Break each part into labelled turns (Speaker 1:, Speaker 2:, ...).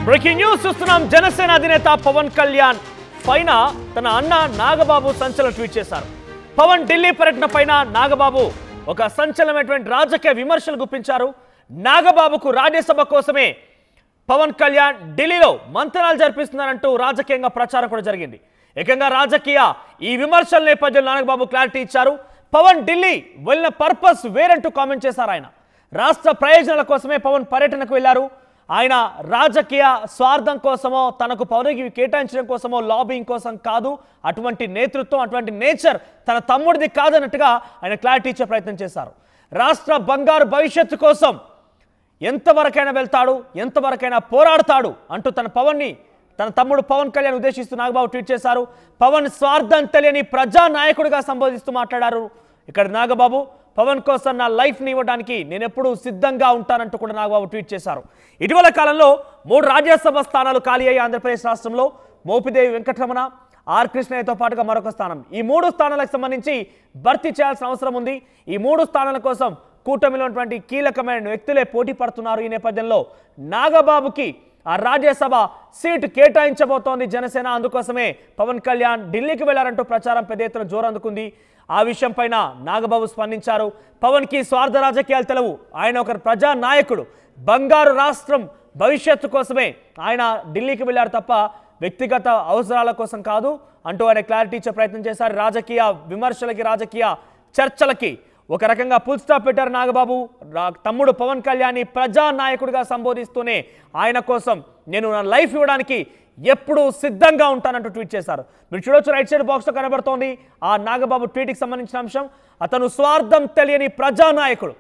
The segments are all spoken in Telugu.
Speaker 1: బ్రేకింగ్ న్యూస్ చూస్తున్నాం. జనసేన అధినేత పవన్ కళ్యాణ్ పైన తన అన్న నాగబాబు సంచలన ట్వీట్ చేశారు. పవన్ ఢిల్లీ పర్యటన పైన నాగబాబు ఒక సంచలనమైనటువంటి రాజకీయ విమర్శలు గుప్పించారు. నాగబాబుకు రాజ్యసభ కోసమే పవన్ కళ్యాణ్ ఢిల్లీలో మంతనాలు జరిపిస్తున్నారంటూ రాజకీయంగా ప్రచారం కూడా జరిగింది. ఏకంగా రాజకీయ ఈ విమర్శల నేపథ్యంలో నాగబాబు క్లారిటీ ఇచ్చారు. పవన్ ఢిల్లీ వెళ్ళిన పర్పస్ వేరంటూ కామెంట్ చేశారు. ఆయన రాష్ట్ర ప్రయోజనాల కోసమే పవన్ పర్యటనకు వెళ్లారు. ఆయన రాజకీయ స్వార్థం కోసమో తనకు పదవికి కేటాయించడం కోసమో లాబింగ్ కోసం కాదు. అటువంటి నేతృత్వం అటువంటి నేచర్ తన తమ్ముడిది కాదన్నట్టుగా ఆయన క్లారిటీ ఇచ్చే ప్రయత్నం చేశారు. రాష్ట్ర బంగారు భవిష్యత్తు కోసం ఎంతవరకైనా వెళ్తాడు, ఎంతవరకైనా పోరాడతాడు అంటూ తన తమ్ముడు పవన్ కళ్యాణ్ ఉద్దేశిస్తూ నాగబాబు ట్వీట్ చేశారు. పవన్ స్వార్థం తెలియని ప్రజానాయకుడిగా సంబోధిస్తూ మాట్లాడారు. ఇక్కడ నాగబాబు పవన్ కోసం నా లైఫ్ని ఇవ్వడానికి నేను ఎప్పుడూ సిద్ధంగా ఉంటానంటూ కూడా నాగబాబు ట్వీట్ చేశారు. ఇటీవల కాలంలో 3 రాజ్యసభ స్థానాలు ఖాళీ అయ్యి ఆంధ్రప్రదేశ్ రాష్ట్రంలో మోపిదేవి వెంకటరమణ, ఆర్ కృష్ణయ్యతో పాటుగా మరొక స్థానం. ఈ 3 స్థానాలకు సంబంధించి భర్తీ చేయాల్సిన అవసరం ఉంది. ఈ 3 స్థానాల కోసం కూటమిలో ఉన్నటువంటి కీలకమైన వ్యక్తులే పోటీ పడుతున్నారు. ఈ నేపథ్యంలో నాగబాబుకి ఆ రాజ్యసభ సీటు కేటాయించబోతోంది జనసేన. అందుకోసమే పవన్ కళ్యాణ్ ఢిల్లీకి వెళ్లారంటూ ప్రచారం పెద్ద ఎత్తున జోరందుకుంది. ఆ విషయం పైన నాగబాబు స్పందించారు. పవన్కి స్వార్థ రాజకీయాలు తెలవు, ఆయన ఒక ప్రజా నాయకుడు, బంగారు రాష్ట్రం భవిష్యత్తు కోసమే ఆయన ఢిల్లీకి వెళ్ళారు తప్ప వ్యక్తిగత అవసరాల కోసం కాదు అంటూ ఆయన క్లారిటీ ఇచ్చే ప్రయత్నం చేశారు. రాజకీయ విమర్శలకి, రాజకీయ చర్చలకి ఒక రకంగా ఫుల్ స్టాప్ పెట్టారు నాగబాబు. తమ్ముడు పవన్ కళ్యాణ్ ప్రజా నాయకుడిగా సంబోధిస్తూనే ఆయన కోసం నేను నా లైఫ్ ఇవ్వడానికి ఎప్పుడు సిద్ధంగా ఉంటానంటూ ట్వీట్ చేశారు. మీరు చూడొచ్చు, రైట్ సైడ్ బాక్స్లో కనబడుతోంది ఆ నాగబాబు ట్వీట్కి సంబంధించిన అంశం. అతను స్వార్థం తెలియని ప్రజానాయకుడు.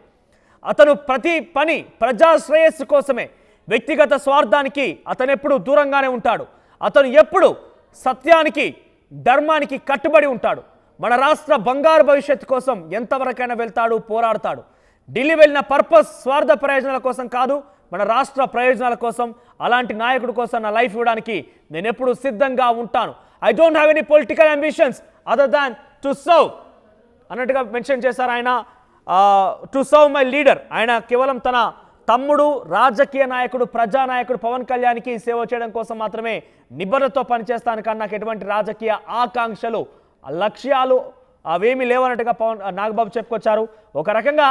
Speaker 1: అతను ప్రతి పని ప్రజా శ్రేయస్సు కోసమే, వ్యక్తిగత స్వార్థానికి అతను ఎప్పుడు దూరంగానే ఉంటాడు. అతను ఎప్పుడు సత్యానికి, ధర్మానికి కట్టుబడి ఉంటాడు. మన రాష్ట్ర బంగారు భవిష్యత్తు కోసం ఎంతవరకైనా వెళ్తాడు, పోరాడతాడు. ఢిల్లీ వెళ్ళిన పర్పస్ స్వార్థ ప్రయోజనాల కోసం కాదు, మన రాష్ట్ర ప్రయోజనాల కోసం. అలాంటి నాయకుడి కోసం నా లైఫ్ ఇవ్వడానికి నేను ఎప్పుడు సిద్ధంగా ఉంటాను. I don't have any political ambitions other than to serve అన్నట్టుగా మెన్షన్ చేశారు ఆయన. To serve my leader. ఆయన కేవలం తన తమ్ముడు, రాజకీయ నాయకుడు, ప్రజానాయకుడు పవన్ కళ్యాణ్కి సేవ చేయడం కోసం మాత్రమే నిబద్ధతతో పనిచేస్తాను కానీ నాకు ఎటువంటి రాజకీయ ఆకాంక్షలు, లక్ష్యాలు అవేమీ లేవన్నట్టుగా నాగబాబు చెప్పుకొచ్చారు. ఒక రకంగా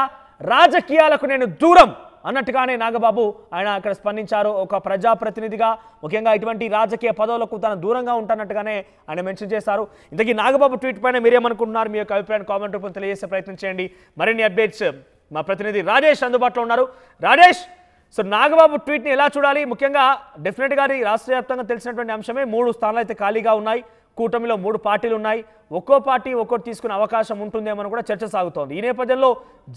Speaker 1: రాజకీయాలకు నేను దూరం అన్నట్టుగానే నాగబాబు ఆయన అక్కడ స్పందించారు. ఒక ప్రజాప్రతినిధిగా ముఖ్యంగా ఇటువంటి రాజకీయ పదవులకు తను దూరంగా ఉంటానట్టుగానే ఆయన మెన్షన్ చేశారు. ఇంతకీ నాగబాబు ట్వీట్ పైన మీరేమనుకుంటున్నారు? మీ యొక్క అభిప్రాయాన్ని కామెంట్ రూపంలో తెలియజేసే ప్రయత్నం చేయండి. మరిన్ని అప్డేట్స్ మా ప్రతినిధి రాజేష్ అందుబాటులో ఉన్నారు. రాజేష్, సో నాగబాబు ట్వీట్ని ఎలా చూడాలి? ముఖ్యంగా డెఫినెట్గా రాష్ట్ర వ్యాప్తంగా తెలిసినటువంటి అంశమే. 3 స్థానాలు అయితే ఖాళీగా ఉన్నాయి. కూటమిలో 3 పార్టీలు ఉన్నాయి. ఒక్కో పార్టీ ఒక్కోటి తీసుకునే అవకాశం ఉంటుందేమో కూడా చర్చ సాగుతోంది. ఈ నేపథ్యంలో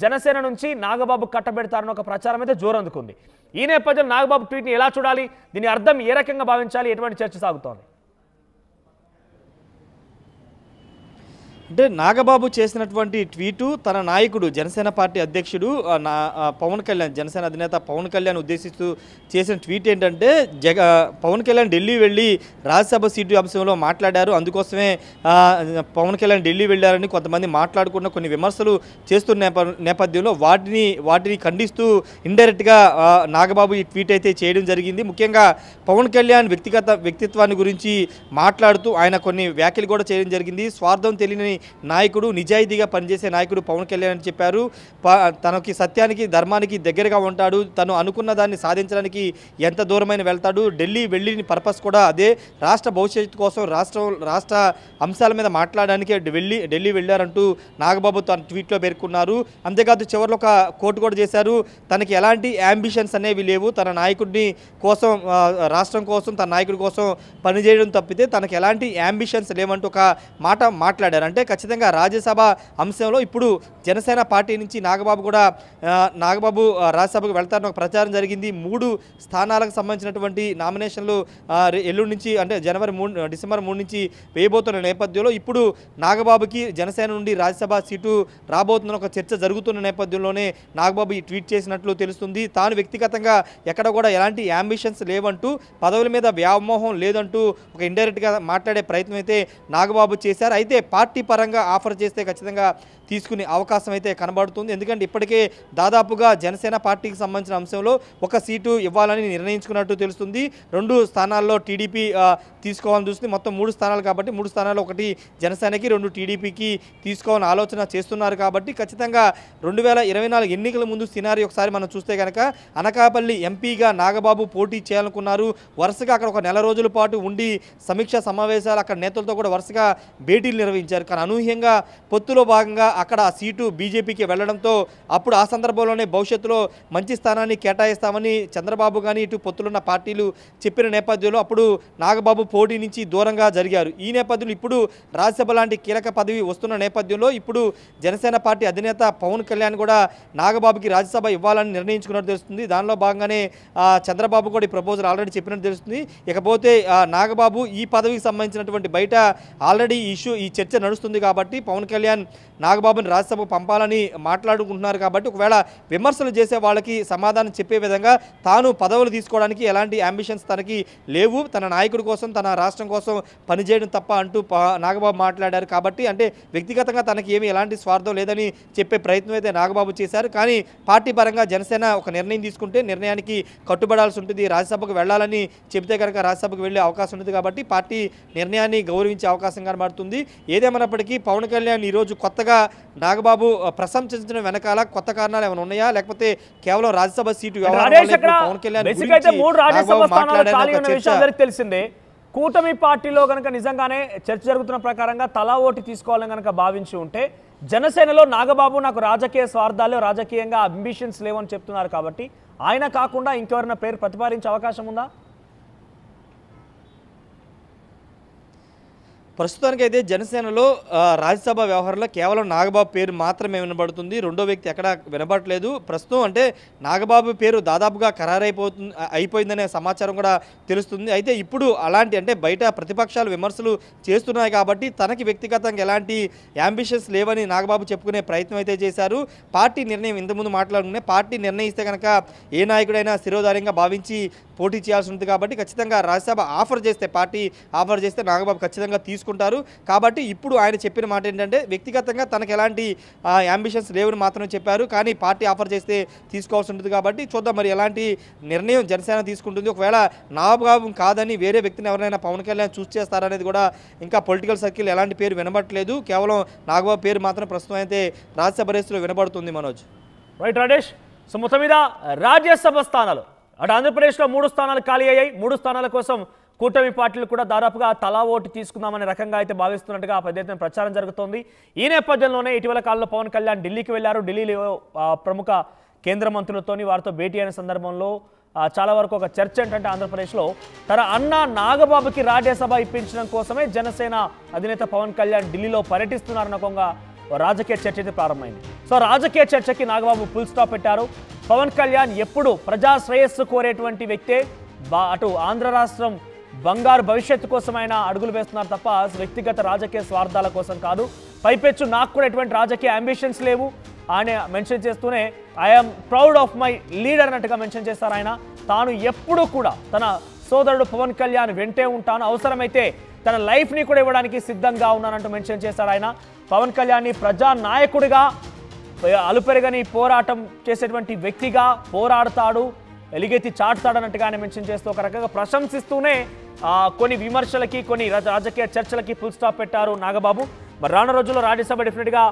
Speaker 1: జనసేన నుంచి నాగబాబు కట్టబెడతారన్న ఒక ప్రచారం అయితే జోరందుకుంది. ఈ నేపథ్యంలో నాగబాబు ట్వీట్ని ఎలా చూడాలి? దీని అర్థం ఏ రకంగా భావించాలి? ఎటువంటి చర్చ సాగుతోంది?
Speaker 2: అంటే నాగబాబు చేసినటువంటి ట్వీటు తన నాయకుడు జనసేన పార్టీ అధ్యక్షుడు పవన్ కళ్యాణ్, జనసేన అధినేత పవన్ కళ్యాణ్ ఉద్దేశిస్తూ చేసిన ట్వీట్ ఏంటంటే పవన్ కళ్యాణ్ ఢిల్లీ వెళ్ళి రాజ్యసభ సీటు అంశంలో మాట్లాడారు. అందుకోసమే పవన్ కళ్యాణ్ ఢిల్లీ వెళ్ళారని కొంతమంది మాట్లాడుకున్న కొన్ని విమర్శలు చేస్తున్న నేపథ్యంలో వాటిని ఖండిస్తూ ఇండైరెక్ట్గా నాగబాబు ఈ ట్వీట్ అయితే చేయడం జరిగింది. ముఖ్యంగా పవన్ కళ్యాణ్ వ్యక్తిత్వాన్ని గురించి మాట్లాడుతూ ఆయన కొన్ని వ్యాఖ్యలు కూడా చేయడం జరిగింది. స్వార్థం తెలియని నాయకుడు, నిజాయితీగా పనిచేసే నాయకుడు పవన్ కళ్యాణ్ అని చెప్పారు. తనకి సత్యానికి, ధర్మానికి దగ్గరగా ఉంటాడు. తను అనుకున్న దాన్ని సాధించడానికి ఎంత దూరమైన వెళ్తాడు. ఢిల్లీ వెళ్ళిన పర్పస్ కూడా అదే. రాష్ట్ర భవిష్యత్తు కోసం, రాష్ట్ర అంశాల మీద మాట్లాడడానికి ఢిల్లీ వెళ్ళారంటూ నాగబాబు తన ట్వీట్లో పేర్కొన్నారు. అంతేకాదు చివరిలో ఒక కోట్ కూడా చేశారు. తనకి ఎలాంటి అంబిషన్స్ అనేవి లేవు. తన నాయకుడిని కోసం, రాష్ట్రం కోసం, తన నాయకుడి కోసం పనిచేయడం తప్పితే తనకి ఎలాంటి అంబిషన్స్ లేవంటూ ఒక మాట మాట్లాడారు. అంటే ఖచ్చితంగా రాజ్యసభ అంశంలో ఇప్పుడు జనసేన పార్టీ నుంచి నాగబాబు రాజ్యసభకు వెళ్తారని ఒక ప్రచారం జరిగింది. 3 స్థానాలకు సంబంధించినటువంటి నామినేషన్లు ఎల్లుండి నుంచి, అంటే డిసెంబర్ 3 నుంచి వేయబోతున్న నేపథ్యంలో ఇప్పుడు నాగబాబుకి జనసేన నుండి రాజ్యసభ సీటు రాబోతున్న ఒక చర్చ జరుగుతున్న నేపథ్యంలోనే నాగబాబు ఈ ట్వీట్ చేసినట్లు తెలుస్తుంది. తాను వ్యక్తిగతంగా ఎక్కడ కూడా ఎలాంటి అంబిషన్స్ లేవంటూ, పదవుల మీద వ్యామోహం లేదంటూ ఒక ఇండైరెక్ట్గా మాట్లాడే ప్రయత్నం అయితే నాగబాబు చేశారు. అయితే పార్టీ పరంగా ఆఫర్ చేస్తే ఖచ్చితంగా తీసుకునే అవకాశం అయితే కనబడుతుంది. ఎందుకంటే ఇప్పటికే దాదాపుగా జనసేన పార్టీకి సంబంధించిన అంశంలో ఒక సీటు ఇవ్వాలని నిర్ణయించుకున్నట్టు తెలుస్తుంది. 2 స్థానాల్లో టీడీపీ తీసుకోవాలని చూస్తుంది. మొత్తం 3 స్థానాలు కాబట్టి 3 స్థానాలు ఒకటి జనసేనకి 2 టీడీపీకి తీసుకోవాలని ఆలోచన చేస్తున్నారు. కాబట్టి ఖచ్చితంగా 2024 ఎన్నికల ముందు సినారీ ఒకసారి మనం చూస్తే కనుక అనకాపల్లి ఎంపీగా నాగబాబు పోటీ చేయాలనుకున్నారు. వరుసగా అక్కడ ఒక నెల రోజుల పాటు ఉండి సమీక్షా సమావేశాలు అక్కడ నేతలతో కూడా వరుసగా భేటీలు నిర్వహించారు. కానీ అనూహ్యంగా పొత్తులో భాగంగా అక్కడ ఆ సీటు బీజేపీకి వెళ్లడంతో అప్పుడు ఆ సందర్భంలోనే భవిష్యత్తులో మంచి స్థానాన్ని కేటాయిస్తామని చంద్రబాబు కానీ ఇటు పొత్తులున్న పార్టీలు చెప్పిన నేపథ్యంలో అప్పుడు నాగబాబు పోటీ నుంచి దూరంగా జరిగారు. ఈ నేపథ్యంలో ఇప్పుడు రాజ్యసభ లాంటి కీలక పదవి వస్తున్న నేపథ్యంలో ఇప్పుడు జనసేన పార్టీ అధినేత పవన్ కళ్యాణ్ కూడా నాగబాబుకి రాజ్యసభ ఇవ్వాలని నిర్ణయించుకున్నట్టు తెలుస్తుంది. దానిలో భాగంగానే చంద్రబాబు కూడా ఈ ప్రపోజల్ ఆల్రెడీ చెప్పినట్టు తెలుస్తుంది. ఇకపోతే నాగబాబు ఈ పదవికి సంబంధించినటువంటి బయట ఆల్రెడీ ఈ చర్చ నడుస్తుంది కాబట్టి పవన్ కళ్యాణ్ నాగబాబుని రాజ్యసభకు పంపాలని మాట్లాడుకుంటున్నారు. కాబట్టి ఒకవేళ విమర్శలు చేసే వాళ్ళకి సమాధానం చెప్పే విధంగా తాను పదవులు తీసుకోవడానికి ఎలాంటి అంబిషన్స్ తనకి లేవు, తన నాయకుడి కోసం తన రాష్ట్రం కోసం పనిచేయడం తప్ప అంటూ నాగబాబు మాట్లాడారు. కాబట్టి అంటే వ్యక్తిగతంగా తనకి ఏమీ ఎలాంటి స్వార్థం లేదని చెప్పే ప్రయత్నం అయితే నాగబాబు చేశారు. కానీ పార్టీ పరంగా జనసేన ఒక నిర్ణయం తీసుకుంటే నిర్ణయానికి కట్టుబడాల్సి ఉంటుంది. రాజ్యసభకు వెళ్ళాలని చెబితే కనుక రాజ్యసభకు వెళ్ళే అవకాశం ఉంటుంది. కాబట్టి పార్టీ నిర్ణయాన్ని గౌరవించే అవకాశం కనబడుతుంది. ఏదేమైనప్పటికీ పవన్ కళ్యాణ్ ఈరోజు కొత్తగా నాగబాబు ప్రశంసించిన వెనకాల కొత్త కారణాలు ఏమైనా ఉన్నాయా, లేకపోతే కేవలం రాజ్యసభ సీటు పవన్ కళ్యాణ్
Speaker 1: తెలిసిందే. కూటమి పార్టీలో కనుక నిజంగానే చర్చ జరుగుతున్న ప్రకారంగా తలా ఓటు తీసుకోవాలని కనుక భావించి ఉంటే జనసేనలో నాగబాబు నాకు రాజకీయ స్వార్థాలు రాజకీయంగా అంబిషన్స్ లేవని చెప్తున్నారు. కాబట్టి ఆయన కాకుండా ఇంకెవరైనా పేరు ప్రతిపాదించే అవకాశం ఉందా?
Speaker 2: ప్రస్తుతానికైతే జనసేనలో రాజ్యసభ వ్యవహారంలో కేవలం నాగబాబు పేరు మాత్రమే వినబడుతుంది. రెండో వ్యక్తి ఎక్కడ వినబడట్లేదు. ప్రస్తుతం అంటే నాగబాబు పేరు దాదాపుగా అయిపోయిందనే సమాచారం కూడా తెలుస్తుంది. అయితే ఇప్పుడు అలాంటి అంటే బయట ప్రతిపక్షాలు విమర్శలు చేస్తున్నాయి కాబట్టి తనకి వ్యక్తిగతంగా ఎలాంటి యాంబిషన్స్ లేవని నాగబాబు చెప్పుకునే ప్రయత్నం అయితే చేశారు. పార్టీ నిర్ణయం ఇంతకుముందు మాట్లాడుకునే పార్టీ నిర్ణయిస్తే కనుక ఏ నాయకుడైనా శిరోధార్యంగా భావించి పోటీ చేయాల్సి ఉంటుంది. కాబట్టి ఖచ్చితంగా రాజ్యసభ పార్టీ ఆఫర్ చేస్తే నాగబాబు ఖచ్చితంగా తీసుకుంటారు. కాబట్టి ఇప్పుడు ఆయన చెప్పిన మాట ఏంటంటే వ్యక్తిగతంగా తనకు ఎలాంటి అంబిషన్స్ లేవని మాత్రమే చెప్పారు. కానీ పార్టీ ఆఫర్ చేస్తే తీసుకోవాల్సి ఉంటుంది. కాబట్టి చూద్దాం మరి ఎలాంటి నిర్ణయం జనసేన తీసుకుంటుంది. ఒకవేళ నాగబాబు కాదని వేరే వ్యక్తిని ఎవరైనా పవన్ కళ్యాణ్ చూస్ చేస్తారనేది కూడా ఇంకా పొలిటికల్ సర్కిల్ ఎలాంటి పేరు వినబడట్లేదు. కేవలం నాగబాబు పేరు మాత్రం ప్రస్తుతం అయితే రాజ్యసభ రేసులో వినబడుతుంది. మనోజ్
Speaker 1: రైట్ రాజేష్. సో మొత్తం మీద రాజ్యసభ స్థానాలు అటు ఆంధ్రప్రదేశ్లో 3 స్థానాలు ఖాళీ అయ్యాయి. 3 స్థానాల కోసం కూటమి పార్టీలు కూడా దాదాపుగా తలా ఓటు తీసుకుందామనే రకంగా అయితే భావిస్తున్నట్టుగా పెద్ద ఎత్తున ప్రచారం జరుగుతోంది. ఈ నేపథ్యంలోనే ఇటీవల కాలంలో పవన్ కళ్యాణ్ ఢిల్లీకి వెళ్లారు. ఢిల్లీలో ప్రముఖ కేంద్ర మంత్రులతోని వారితో భేటీ అయిన సందర్భంలో చాలా వరకు ఒక చర్చ ఏంటంటే ఆంధ్రప్రదేశ్లో తన అన్న నాగబాబుకి రాజ్యసభ ఇప్పించడం కోసమే జనసేన అధినేత పవన్ కళ్యాణ్ ఢిల్లీలో పర్యటిస్తున్నారన్న ఒక రాజకీయ చర్చ అయితే ప్రారంభమైంది. సో రాజకీయ చర్చకి నాగబాబు ఫుల్ స్టాప్ పెట్టారు. పవన్ కళ్యాణ్ ఎప్పుడు ప్రజా శ్రేయస్సు కోరేటువంటి వ్యక్తే. అటు ఆంధ్ర రాష్ట్రం బంగారు భవిష్యత్తు కోసం ఆయన అడుగులు వేస్తున్నారు తప్ప వ్యక్తిగత రాజకీయ స్వార్థాల కోసం కాదు. పైపెచ్చు నాకు కూడా ఎటువంటి రాజకీయ అంబిషన్స్ లేవు ఆయన మెన్షన్ చేస్తూనే I'm proud of my leader అన్నట్టుగా మెన్షన్ చేస్తారు. ఆయన తాను ఎప్పుడూ కూడా తన సోదరుడు పవన్ కళ్యాణ్ వెంటే ఉంటాను, అవసరమైతే తన లైఫ్ని కూడా ఇవ్వడానికి సిద్ధంగా ఉన్నానంటూ మెన్షన్ చేశారు. ఆయన పవన్ కళ్యాణ్ని ప్రజా నాయకుడిగా అలుపెరగని పోరాటం చేసేటువంటి వ్యక్తిగా పోరాడతాడు, ఎలిగెత్తి చాటుతాడన్నట్టుగా ఆయన మెన్షన్ చేస్తూ ఒక రకంగా ప్రశంసిస్తూనే కొన్ని విమర్శలకి కొన్ని రాజకీయ చర్చలకి ఫుల్ స్టాప్ పెట్టారు నాగబాబు. మరి రానున్న రోజుల్లో రాజ్యసభ డెఫినెట్గా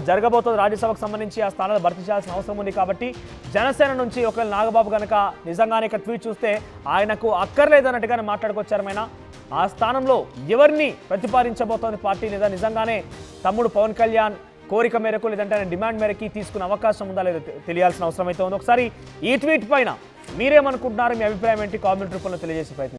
Speaker 1: జరగబోతుంది. రాజ్యసభకు సంబంధించి ఆ స్థానాలు భర్తీ చేయాల్సిన అవసరం ఉంది. కాబట్టి జనసేన నుంచి ఒకవేళ నాగబాబు కనుక నిజంగానే ఇక్కడ ట్వీట్ చూస్తే ఆయనకు అక్కర్లేదన్నట్టుగానే మాట్లాడుకొచ్చారు. ఆయన ఆ స్థానంలో ఎవరిని ప్రతిపాదించబోతోంది పార్టీ, లేదా నిజంగానే తమ్ముడు పవన్ కళ్యాణ్ కోరిక మేరకు లేదంటే ఆయన డిమాండ్ మేరకి తీసుకునే అవకాశం ఉందా లేదో తెలియాల్సిన అవసరం అయితే ఉంది. ఒకసారి ఈ ట్వీట్ పైన మీరేమనుకుంటున్నారు, మీ అభిప్రాయం ఏంటి కామెంట్ రూపంలో తెలియజేసే ప్రయత్నం